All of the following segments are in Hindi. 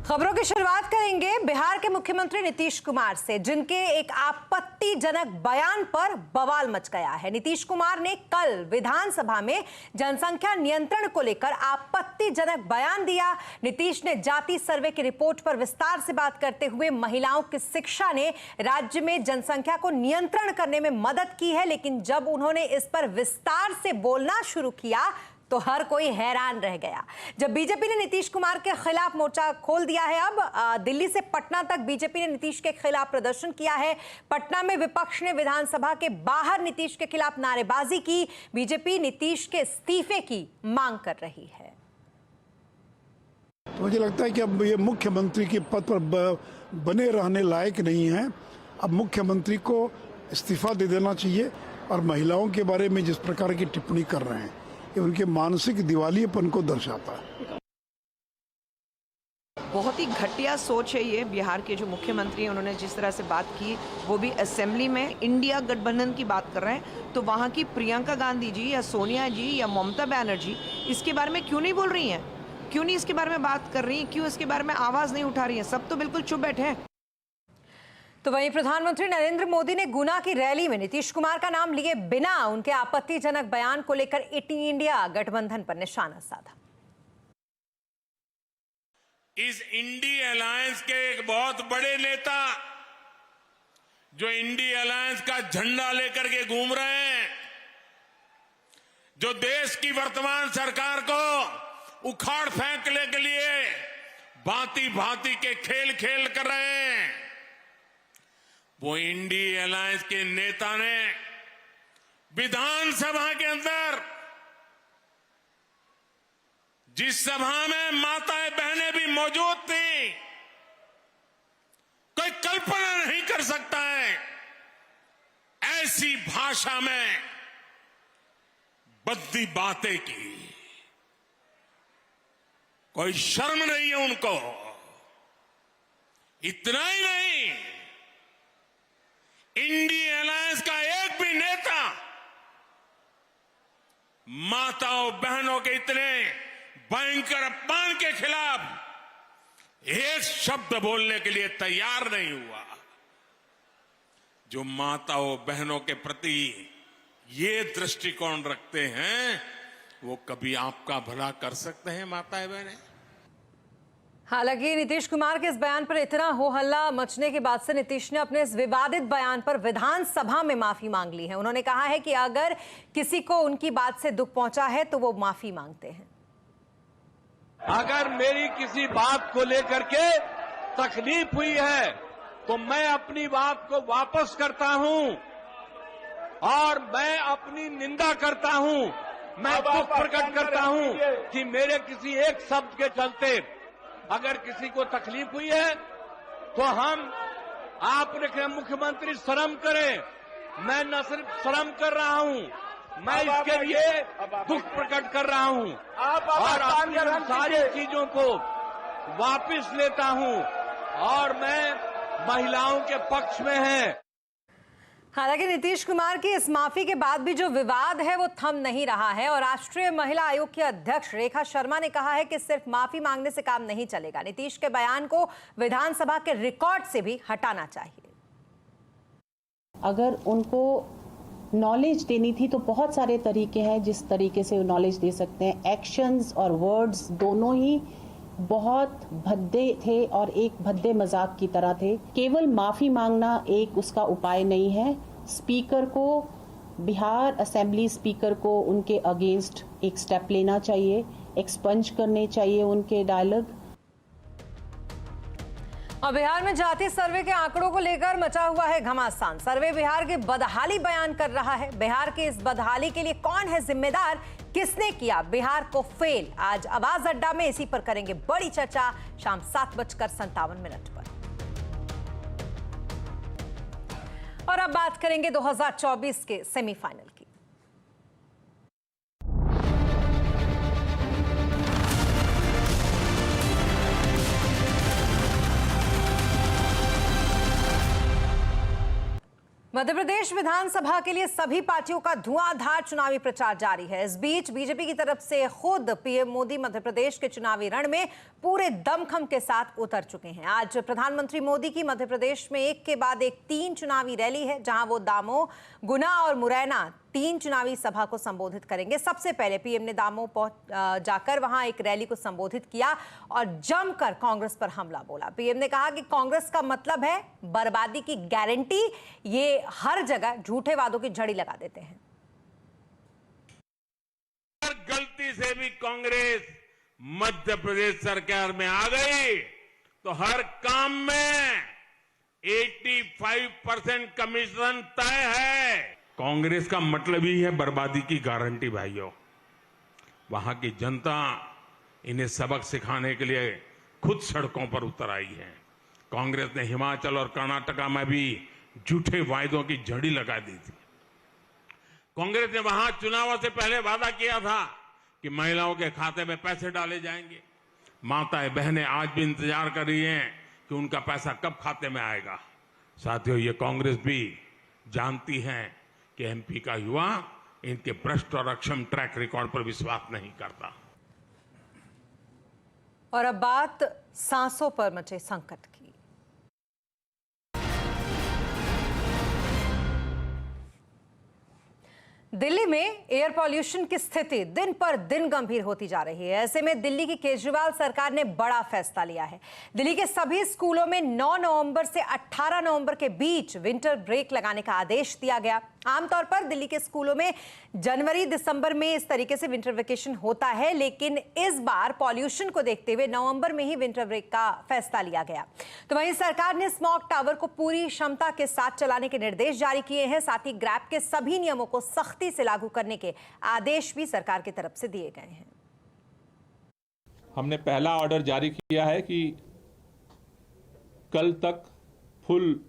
खबरों की शुरुआत करेंगे बिहार के मुख्यमंत्री नीतीश कुमार से, जिनके एक आपत्तिजनक बयान पर बवाल मच गया है। नीतीश कुमार ने कल विधानसभा में जनसंख्या नियंत्रण को लेकर आपत्तिजनक बयान दिया। नीतीश ने जाति सर्वे की रिपोर्ट पर विस्तार से बात करते हुए महिलाओं की शिक्षा ने राज्य में जनसंख्या को नियंत्रण करने में मदद की है, लेकिन जब उन्होंने इस पर विस्तार से बोलना शुरू किया तो हर कोई हैरान रह गया। जब बीजेपी ने नीतीश कुमार के खिलाफ मोर्चा खोल दिया है, अब दिल्ली से पटना तक बीजेपी ने नीतीश के खिलाफ प्रदर्शन किया है। पटना में विपक्ष ने विधानसभा के बाहर नीतीश के खिलाफ नारेबाजी की। बीजेपी नीतीश के इस्तीफे की मांग कर रही है। तो मुझे लगता है कि अब ये मुख्यमंत्री के पद पर बने रहने लायक नहीं है। अब मुख्यमंत्री को इस्तीफा दे देना चाहिए। और महिलाओं के बारे में जिस प्रकार की टिप्पणी कर रहे हैं, ये उनके मानसिक दिवालियेपन को दर्शाता है। बहुत ही घटिया सोच है ये। बिहार के जो मुख्यमंत्री हैं, उन्होंने जिस तरह से बात की, वो भी असेंबली में इंडिया गठबंधन की बात कर रहे हैं, तो वहाँ की प्रियंका गांधी जी या सोनिया जी या ममता बनर्जी इसके बारे में क्यों नहीं बोल रही हैं? क्यों नहीं इसके बारे में बात कर रही हैं? क्यों इसके बारे में आवाज़ नहीं उठा रही हैं? सब तो बिल्कुल चुप बैठे हैं। तो वहीं प्रधानमंत्री नरेंद्र मोदी ने गुना की रैली में नीतीश कुमार का नाम लिए बिना उनके आपत्तिजनक बयान को लेकर इंडिया गठबंधन पर निशाना साधा। इस इंडी अलायंस के एक बहुत बड़े नेता जो इंडी अलायंस का झंडा लेकर के घूम रहे हैं, जो देश की वर्तमान सरकार को उखाड़ फेंकने के लिए भांति भांति के खेल खेल कर रहे हैं, वो इंडी अलायंस के नेता ने विधानसभा के अंदर, जिस सभा में माताएं बहनें भी मौजूद थी, कोई कल्पना नहीं कर सकता है, ऐसी भाषा में बद्दी बातें की। कोई शर्म नहीं है उनको। इतना ही नहीं, इंडी अलायंस का एक भी नेता माताओं बहनों के इतने भयंकर अपमान के खिलाफ एक शब्द बोलने के लिए तैयार नहीं हुआ। जो माताओं बहनों के प्रति ये दृष्टिकोण रखते हैं, वो कभी आपका भला कर सकते हैं माताएं बहनें? हालांकि नीतीश कुमार के इस बयान पर इतना हो हल्ला मचने के बाद से नीतीश ने अपने इस विवादित बयान पर विधानसभा में माफी मांग ली है। उन्होंने कहा है कि अगर किसी को उनकी बात से दुख पहुंचा है तो वो माफी मांगते हैं। अगर मेरी किसी बात को लेकर के तकलीफ हुई है तो मैं अपनी बात को वापस करता हूं और मैं अपनी निंदा करता हूं। मैं दुख प्रकट करता हूं कि मेरे किसी एक शब्द के चलते अगर किसी को तकलीफ हुई है तो आपने कहा मुख्यमंत्री शर्म करें। मैं न सिर्फ शर्म कर रहा हूं, मैं इसके लिए दुख प्रकट कर रहा हूं और अपनी सारी चीजों को वापस लेता हूं और मैं महिलाओं के पक्ष में है। हालांकि नीतीश कुमार की इस माफी के बाद भी जो विवाद है वो थम नहीं रहा है और राष्ट्रीय महिला आयोग की अध्यक्ष रेखा शर्मा ने कहा है कि सिर्फ माफी मांगने से काम नहीं चलेगा। नीतीश के बयान को विधानसभा के रिकॉर्ड से भी हटाना चाहिए। अगर उनको नॉलेज देनी थी तो बहुत सारे तरीके हैं जिस तरीके से वो नॉलेज दे सकते हैं। एक्शंस और वर्ड्स दोनों ही बहुत भद्दे थे और एक भद्दे मजाक की तरह थे। केवल माफी मांगना एक उसका उपाय नहीं है। स्पीकर को, बिहार असेंबली स्पीकर को उनके अगेंस्ट एक स्टेप लेना चाहिए, एक्सपंज करने चाहिए उनके डायलॉग। और बिहार में जाति सर्वे के आंकड़ों को लेकर मचा हुआ है घमासान। सर्वे बिहार की बदहाली बयान कर रहा है। बिहार की इस बदहाली के लिए कौन है जिम्मेदार? किसने किया बिहार को फेल? आज आवाज अड्डा में इसी पर करेंगे बड़ी चर्चा शाम 7:57 पर। और अब बात करेंगे 2024 के सेमीफाइनल की। मध्य प्रदेश विधानसभा के लिए सभी पार्टियों का धुआंधार चुनावी प्रचार जारी है। इस बीच बीजेपी की तरफ से खुद पीएम मोदी मध्य प्रदेश के चुनावी रण में पूरे दमखम के साथ उतर चुके हैं। आज प्रधानमंत्री मोदी की मध्य प्रदेश में एक के बाद एक 3 चुनावी रैली है, जहां वो दामोह, गुना और मुरैना 3 चुनावी सभा को संबोधित करेंगे। सबसे पहले पीएम ने दामोह जाकर वहां एक रैली को संबोधित किया और जमकर कांग्रेस पर हमला बोला। पीएम ने कहा कि कांग्रेस का मतलब है बर्बादी की गारंटी, ये हर जगह झूठे वादों की झड़ी लगा देते हैं। अगर गलती से भी कांग्रेस मध्य प्रदेश सरकार में आ गई तो हर काम में 85% कमीशन तय है। कांग्रेस का मतलब ही है बर्बादी की गारंटी। भाइयों, वहां की जनता इन्हें सबक सिखाने के लिए खुद सड़कों पर उतर आई है। कांग्रेस ने हिमाचल और कर्नाटका में भी झूठे वायदों की झड़ी लगा दी थी। कांग्रेस ने वहां चुनावों से पहले वादा किया था कि महिलाओं के खाते में पैसे डाले जाएंगे। माताएं बहनें आज भी इंतजार कर रही हैं कि उनका पैसा कब खाते में आएगा। साथियों, ये कांग्रेस भी जानती है कि एमपी का युवा इनके भ्रष्ट और अक्षम ट्रैक रिकॉर्ड पर विश्वास नहीं करता। और अब बात सांसों पर मचे संकट की। दिल्ली में एयर पॉल्यूशन की स्थिति दिन पर दिन गंभीर होती जा रही है। ऐसे में दिल्ली की केजरीवाल सरकार ने बड़ा फैसला लिया है। दिल्ली के सभी स्कूलों में 9 नवंबर से 18 नवंबर के बीच विंटर ब्रेक लगाने का आदेश दिया गया। आमतौर पर दिल्ली के स्कूलों में जनवरी दिसंबर में इस तरीके से विंटर वेकेशन होता है, लेकिन इस बार पॉल्यूशन को देखते हुए नवंबर में ही विंटर ब्रेक का फैसला लिया गया। तो वहीं सरकार ने स्मॉग टावर को पूरी क्षमता के साथ चलाने के निर्देश जारी किए हैं। साथ ही ग्रैब के सभी नियमों को सख्ती से लागू करने के आदेश भी सरकार की तरफ से दिए गए हैं। हमने पहला ऑर्डर जारी किया है कि कल तक फुल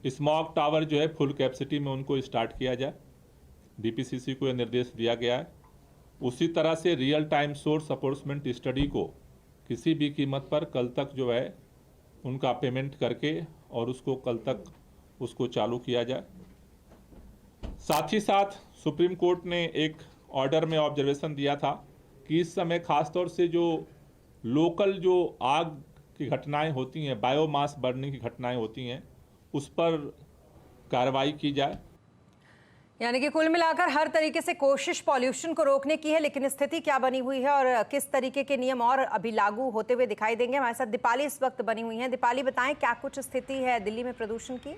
स्मॉग टावर जो है फुल कैपेसिटी में उनको स्टार्ट किया जाए। डीपीसीसी को यह निर्देश दिया गया है। उसी तरह से रियल टाइम सोर्स अप्रोचमेंट स्टडी को किसी भी कीमत पर कल तक जो है उनका पेमेंट करके और उसको कल तक उसको चालू किया जाए। साथ ही साथ सुप्रीम कोर्ट ने एक ऑर्डर में ऑब्जर्वेशन दिया था कि इस समय खासतौर से जो लोकल जो आग की घटनाएं होती हैं, बायोमास बर्निंग की घटनाएं होती हैं, उस पर कार्रवाई की जाए। यानी कि कुल मिलाकर हर तरीके से कोशिश पॉल्यूशन को रोकने की है, लेकिन स्थिति क्या बनी हुई है और किस तरीके के नियम और अभी लागू होते हुए दिखाई देंगे। हमारे साथ दीपाली इस वक्त बनी हुई हैं। दीपाली, बताएं क्या कुछ स्थिति है दिल्ली में प्रदूषण की?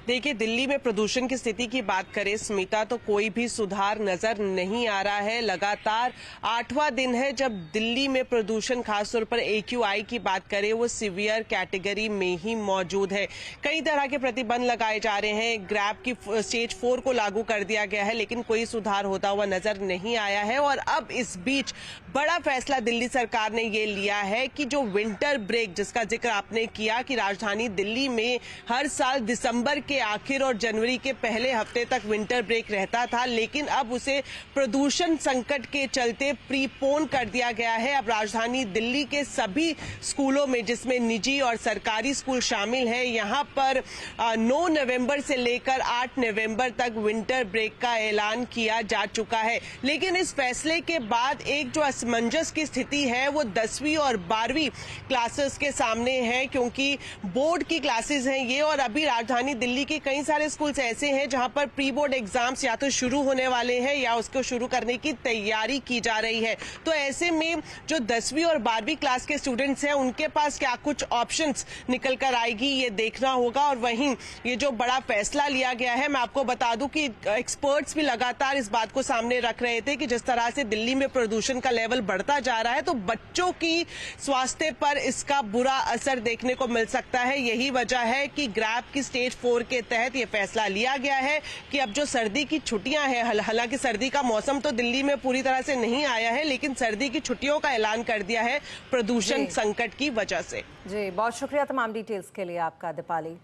देखिए, दिल्ली में प्रदूषण की स्थिति की बात करें स्मिता, तो कोई भी सुधार नजर नहीं आ रहा है। लगातार 8वां दिन है जब दिल्ली में प्रदूषण, खासतौर पर AQI की बात करें, वो सीवियर कैटेगरी में ही मौजूद है। कई तरह के प्रतिबंध लगाए जा रहे हैं। ग्रैब की स्टेज 4 को लागू कर दिया गया है, लेकिन कोई सुधार होता हुआ नजर नहीं आया है। और अब इस बीच बड़ा फैसला दिल्ली सरकार ने ये लिया है कि जो विंटर ब्रेक जिसका जिक्र आपने किया कि राजधानी दिल्ली में हर साल दिसंबर के आखिर और जनवरी के पहले हफ्ते तक विंटर ब्रेक रहता था, लेकिन अब उसे प्रदूषण संकट के चलते प्रीपोन कर दिया गया है। अब राजधानी दिल्ली के सभी स्कूलों में, जिसमें निजी और सरकारी स्कूल शामिल हैं, यहां पर 9 नवंबर से लेकर 8 नवंबर तक विंटर ब्रेक का ऐलान किया जा चुका है। लेकिन इस फैसले के बाद एक जो असमंजस की स्थिति है वो 10वीं और 12वीं क्लासेस के सामने है, क्योंकि बोर्ड की क्लासेस हैं ये, और अभी राजधानी दिल्ली के कई सारे स्कूल्स ऐसे हैं जहां पर प्री बोर्ड एग्जाम्स या तो शुरू होने वाले हैं या उसको शुरू करने की तैयारी की जा रही है। तो ऐसे में जो 10वीं और 12वीं क्लास के स्टूडेंट्स हैं उनके पास क्या कुछ ऑप्शंस निकल कर आएगी ये देखना होगा। और वहीं ये जो बड़ा फैसला लिया गया है, मैं आपको बता दूं कि एक्सपर्ट्स भी लगातार इस बात को सामने रख रहे थे कि जिस तरह से दिल्ली में प्रदूषण का लेवल बढ़ता जा रहा है तो बच्चों की स्वास्थ्य पर इसका बुरा असर देखने को मिल सकता है। यही वजह है कि ग्रैब की स्टेज 4 के तहत ये फैसला लिया गया है कि अब जो सर्दी की छुट्टियां हैं, हालांकि सर्दी का मौसम तो दिल्ली में पूरी तरह से नहीं आया है, लेकिन सर्दी की छुट्टियों का ऐलान कर दिया है प्रदूषण संकट की वजह से। जी, बहुत शुक्रिया तमाम डिटेल्स के लिए आपका दीपाली।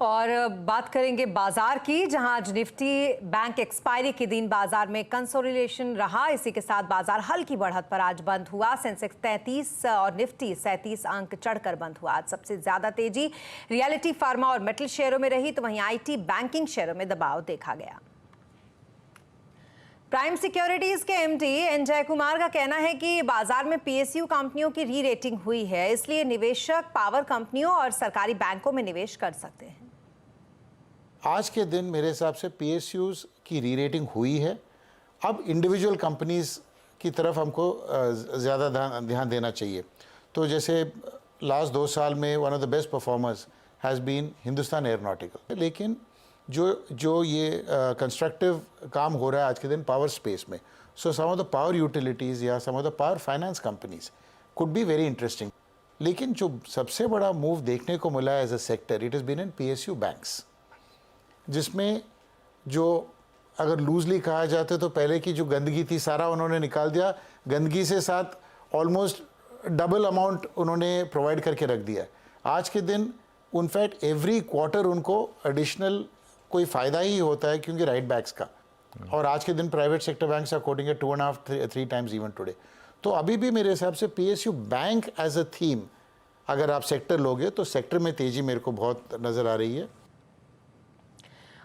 और बात करेंगे बाजार की, जहां आज निफ्टी बैंक एक्सपायरी के दिन बाजार में कंसोलिडेशन रहा। इसी के साथ बाजार हल्की बढ़त पर आज बंद हुआ। सेंसेक्स 33 और निफ्टी 37 अंक चढ़कर बंद हुआ। आज सबसे ज्यादा तेजी रियलिटी, फार्मा और मेटल शेयरों में रही, तो वहीं आईटी, बैंकिंग शेयरों में दबाव देखा गया। प्राइम सिक्योरिटीज के एमडी एन जयकुमार का कहना है कि बाजार में पीएसयू कंपनियों की री रेटिंग हुई है, इसलिए निवेशक पावर कंपनियों और सरकारी बैंकों में निवेश कर सकते हैं। आज के दिन मेरे हिसाब से पीएसयूज की री रेटिंग हुई है। अब इंडिविजुअल कंपनीज की तरफ हमको ज़्यादा ध्यान देना चाहिए। तो जैसे लास्ट 2 साल में one of the best performers has been Hindustan Aeronautical, लेकिन जो ये कंस्ट्रक्टिव काम हो रहा है आज के दिन पावर स्पेस में, so some of the power utilities या some of the power finance companies could be very interesting. लेकिन जो सबसे बड़ा मूव देखने को मिला as a sector, it is been in PSU banks, जिसमें जो अगर लूजली कहा जाता तो पहले की जो गंदगी थी सारा उन्होंने निकाल दिया। गंदगी से साथ ऑलमोस्ट डबल अमाउंट उन्होंने प्रोवाइड करके रख दिया। आज के दिन इनफैक्ट एवरी क्वार्टर उनको एडिशनल कोई फ़ायदा ही होता है, क्योंकि राइट बैक्स का। और आज के दिन private sector banks are quoting at 2.5-3 times even today. तो अभी भी मेरे हिसाब से PSU bank as a theme अगर आप सेक्टर लोगे तो सेक्टर में तेज़ी मेरे को बहुत नज़र आ रही है।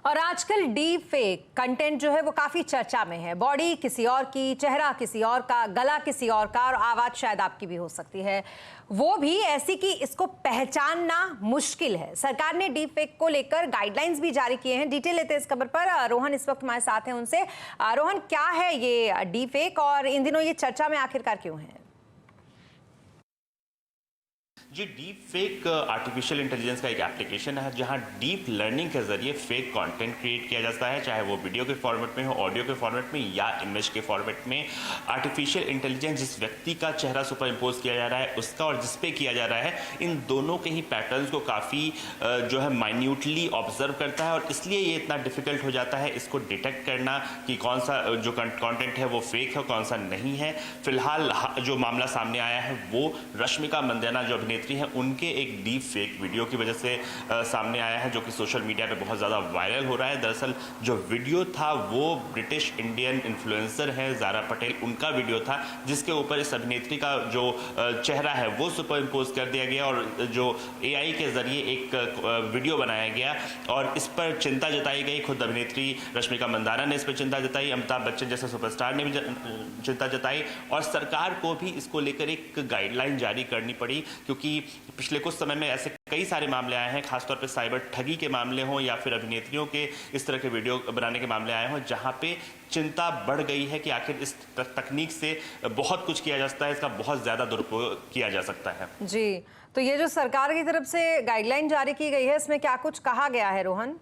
और आजकल डीप फेक कंटेंट जो है वो काफी चर्चा में है। बॉडी किसी और की, चेहरा किसी और का, गला किसी और का और आवाज शायद आपकी भी हो सकती है, वो भी ऐसी कि इसको पहचानना मुश्किल है। सरकार ने डीप फेक को लेकर गाइडलाइंस भी जारी किए हैं। डिटेल लेते हैं इस खबर पर। रोहन इस वक्त हमारे साथ हैं, उनसे रोहन, क्या है ये डीप फेक और इन दिनों ये चर्चा में आखिरकार क्यों है? जी, डीप फेक आर्टिफिशियल इंटेलिजेंस का एक एप्लीकेशन है जहां डीप लर्निंग के जरिए फेक कंटेंट क्रिएट किया जाता है, चाहे वो वीडियो के फॉर्मेट में हो, ऑडियो के फॉर्मेट में या इमेज के फॉर्मेट में। आर्टिफिशियल इंटेलिजेंस जिस व्यक्ति का चेहरा सुपर इम्पोज किया जा रहा है उसका और जिस पे किया जा रहा है, इन दोनों के ही पैटर्न्स को काफ़ी जो है माइन्यूटली ऑब्जर्व करता है और इसलिए ये इतना डिफिकल्ट हो जाता है इसको डिटेक्ट करना कि कौन सा जो कंटेंट है वो फेक है, कौन सा नहीं है। फिलहाल जो मामला सामने आया है वो रश्मिका मंदाना जो अभिनेत्री है उनके एक डीप फेक वीडियो की वजह से सामने आया है, जो कि सोशल मीडिया पे बहुत ज़्यादा वायरल हो रहा है। दरअसल जो वीडियो था वो ब्रिटिश इंडियन इन्फ्लुएंसर है ज़ारा पटेल, उनका वीडियो था जिसके ऊपर इस अभिनेत्री का जो चेहरा है वो सुपर इम्पोज कर दिया गया और जो एआई के ज़रिए एक वीडियो बनाया गया और इस पर चिंता जताई गई। खुद अभिनेत्री रश्मिका मंदाना ने इस पर चिंता जताई, अमिताभ बच्चन जैसे सुपरस्टार ने भी चिंता जताई और सरकार को भी इसको लेकर एक गाइडलाइन जारी करनी पड़ी, क्योंकि पिछले कुछ समय में ऐसे कई सारे मामले आए हैं, खासतौर पे साइबर ठगी के मामले हों या फिर अभिनेत्रियों के इस तरह के वीडियो बनाने के मामले आए हों, जहां पे चिंता बढ़ गई है कि आखिर इस तकनीक से बहुत कुछ किया जा सकता है, इसका बहुत ज़्यादा दुरुपयोग किया जा सकता है। जी, तो ये जो सरकार की तरफ से गाइडलाइन जारी की गई है, इसमें क्या कुछ कहा गया है रोहन?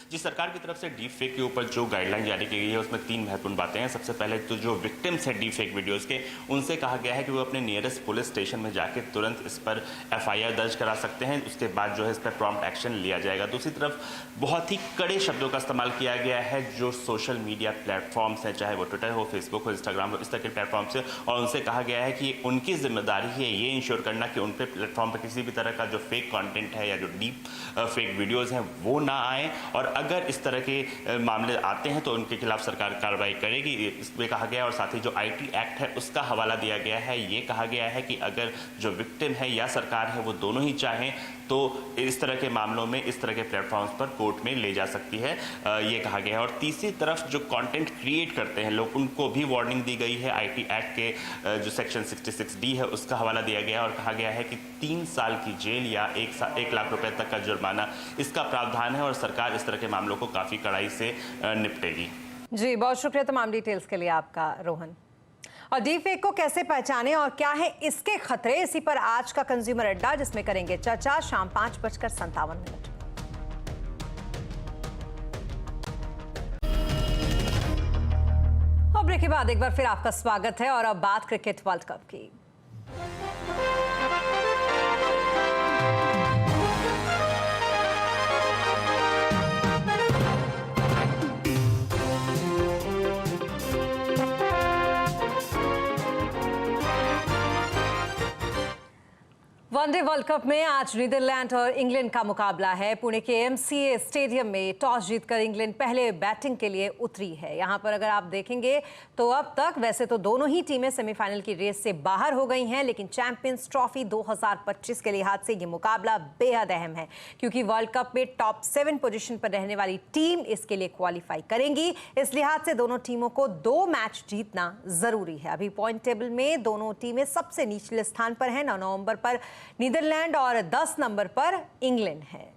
जी, सरकार की तरफ से डीप फेक के ऊपर जो गाइडलाइन जारी की गई है उसमें 3 महत्वपूर्ण बातें हैं। सबसे पहले तो जो विक्टिम्स हैं डीप फेक वीडियोज़ के, उनसे कहा गया है कि वो अपने नियरेस्ट पुलिस स्टेशन में जाके तुरंत इस पर एफआईआर दर्ज करा सकते हैं, उसके बाद जो है इस पर प्रॉम्प्ट एक्शन लिया जाएगा। दूसरी तरफ बहुत ही कड़े शब्दों का इस्तेमाल किया गया है जो सोशल मीडिया प्लेटफॉर्म्स हैं, चाहे वो ट्विटर हो, फेसबुक हो, इंस्टाग्राम हो, इस तरह के प्लेटफॉर्म्स हैं, और उनसे कहा गया है कि उनकी जिम्मेदारी है ये इंश्योर करना कि उन पे प्लेटफॉर्म पर किसी भी तरह का जो फेक कॉन्टेंट है या जो डीप फेक वीडियोज़ हैं वो ना आए, और अगर इस तरह के मामले आते हैं तो उनके खिलाफ सरकार कार्रवाई करेगी, इसमें कहा गया है। और साथ ही जो आईटी एक्ट है उसका हवाला दिया गया है। ये कहा गया है कि अगर जो विक्टिम है या सरकार है वो दोनों ही चाहें तो इस तरह के मामलों में इस तरह के प्लेटफॉर्म्स पर कोर्ट में ले जा सकती है, ये कहा गया है। और तीसरी तरफ जो कंटेंट क्रिएट करते हैं लोग, उनको भी वार्निंग दी गई है। आईटी एक्ट के जो सेक्शन 66D है उसका हवाला दिया गया है और कहा गया है कि 3 साल की जेल या 1 लाख रुपए तक का जुर्माना इसका प्रावधान है और सरकार इस तरह के मामलों को काफ़ी कड़ाई से निपटेगी। जी, बहुत शुक्रिया तमाम डिटेल्स के लिए आपका रोहन। और डीप फेक को कैसे पहचाने और क्या है इसके खतरे, इसी पर आज का कंज्यूमर अड्डा, जिसमें करेंगे चर्चा शाम 5:57। और ब्रेक के बाद एक बार फिर आपका स्वागत है और अब बात क्रिकेट वर्ल्ड कप की। वनडे वर्ल्ड कप में आज नीदरलैंड और इंग्लैंड का मुकाबला है। पुणे के एमसीए स्टेडियम में टॉस जीतकर इंग्लैंड पहले बैटिंग के लिए उतरी है। यहां पर अगर आप देखेंगे तो अब तक वैसे तो दोनों ही टीमें सेमीफाइनल की रेस से बाहर हो गई हैं, लेकिन चैंपियंस ट्रॉफी 2025 के लिहाज से ये मुकाबला बेहद अहम है, क्योंकि वर्ल्ड कप में टॉप 7 पोजीशन पर रहने वाली टीम इसके लिए क्वालिफाई करेंगी। इस लिहाज से दोनों टीमों को 2 मैच जीतना जरूरी है। अभी पॉइंट टेबल में दोनों टीमें सबसे निचले स्थान पर हैं। 9 नवंबर पर नीदरलैंड और 10 नंबर पर इंग्लैंड है।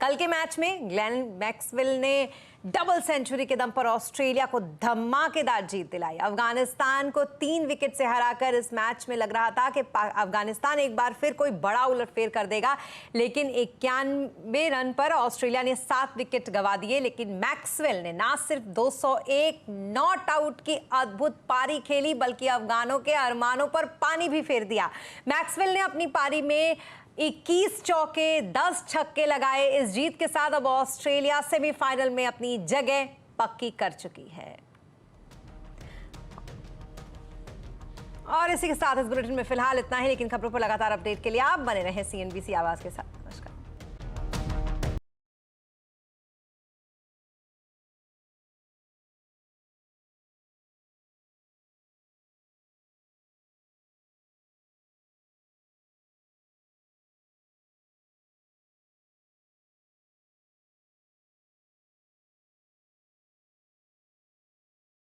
कल के मैच में ग्लेन मैक्सवेल ने डबल सेंचुरी के दम पर ऑस्ट्रेलिया को धमाकेदार जीत दिलाई। अफगानिस्तान को 3 विकेट से हराकर इस मैच में लग रहा था कि अफगानिस्तान एक बार फिर कोई बड़ा उलटफेर कर देगा, लेकिन 91 रन पर ऑस्ट्रेलिया ने 7 विकेट गंवा दिए। लेकिन मैक्सवेल ने ना सिर्फ 201 नॉट आउट की अद्भुत पारी खेली, बल्कि अफगानों के अरमानों पर पानी भी फेर दिया। मैक्सवेल ने अपनी पारी में 21 चौके 10 छक्के लगाए। इस जीत के साथ अब ऑस्ट्रेलिया सेमीफाइनल में अपनी जगह पक्की कर चुकी है। और इसी के साथ इस बुलेटिन में फिलहाल इतना ही, लेकिन खबरों पर लगातार अपडेट के लिए आप बने रहें CNBC आवाज के साथ।